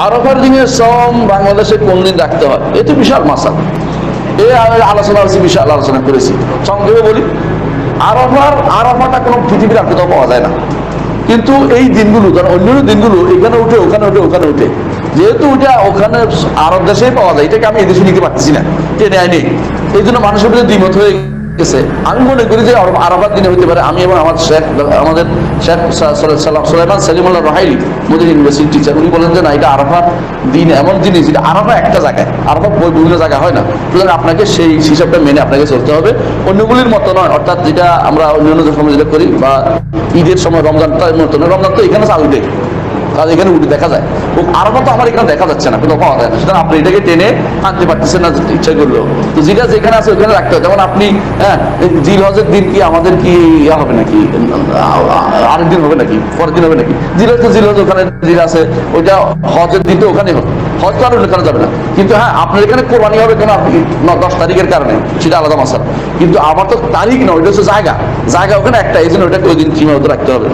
আরাফার দিনে শ্রম বাংলাদেশে কোন দিন রাখতে হয়, এ তো বিশাল মাসাল। আলোচনা হয়েছে, বিশাল আলোচনা করেছি। সংক্ষেপে বলি, আরাফাটা কোনো পৃথিবীর আর কোথাও পাওয়া যায় না। কিন্তু এই দিনগুলো, ধরো অন্যান্য দিনগুলো এখানে উঠে ওখানে উঠে ওখানে উঠে, যেহেতু ওটা ওখানে আরব দেশেই পাওয়া যায়, এটাকে আমি এদেশে নিতে পারছি না, টেনে আইনি। এই জন্য মানুষের মধ্যে দ্বিমত হয়ে গেছে। আমি মনে করি যে আরাফার দিনে হইতে পারে। আমি এবং আমাদের শেখ সুলাইমান সালিমুল্লাহ রাহাইলি মোদির ইউনিভার্সিটি টিচার, উনি বলেন যে না, এটা আরাফার দিন এমন জিনিস যেটা আরাফা একটা জায়গায়, আরাফা বিভিন্ন জায়গায় হয় না। সুতরাং আপনাকে সেই হিসাবটা মেনে আপনাকে চলতে হবে, অন্যগুলির মতো নয়। অর্থাৎ যেটা আমরা অন্যান্য সময় যেটা করি, বা ঈদের সময় রমজানটার মতো নয়। রমজান তো এখানে চাল উঠে, কাজ এখানে উঠে দেখা যায়। ও আরাফা তো আমার এখানে দেখা যাচ্ছে না, কোথাও পাওয়া যায় না। সুতরাং আপনি এটাকে টেনে আনতে পারতেছেন না ইচ্ছা করলেও। তো যেটা যেখানে আছে ওইখানে রাখতে হবে। যেমন আপনি জিল হজের দিন কি আমাদের কি ইয়া হবে নাকি, আরেক দিন হবে নাকি, পরের দিন হবে নাকি? জিল হজ ওখানে জিল আছে, ওইটা হজের দিন তো ওখানেই হবে। হজ তো আর ওখানে যাবে না। কিন্তু হ্যাঁ, আপনার এখানে কোরবানি হবে কেন, আপনি 10 তারিখের কারণে, সেটা আলাদা মাসালা। কিন্তু আমার তো তারিখ না, ওইটা হচ্ছে জায়গা ওখানে একটা, এই জন্য ওইটাকে ওই দিন সীমাবদ্ধ রাখতে হবে।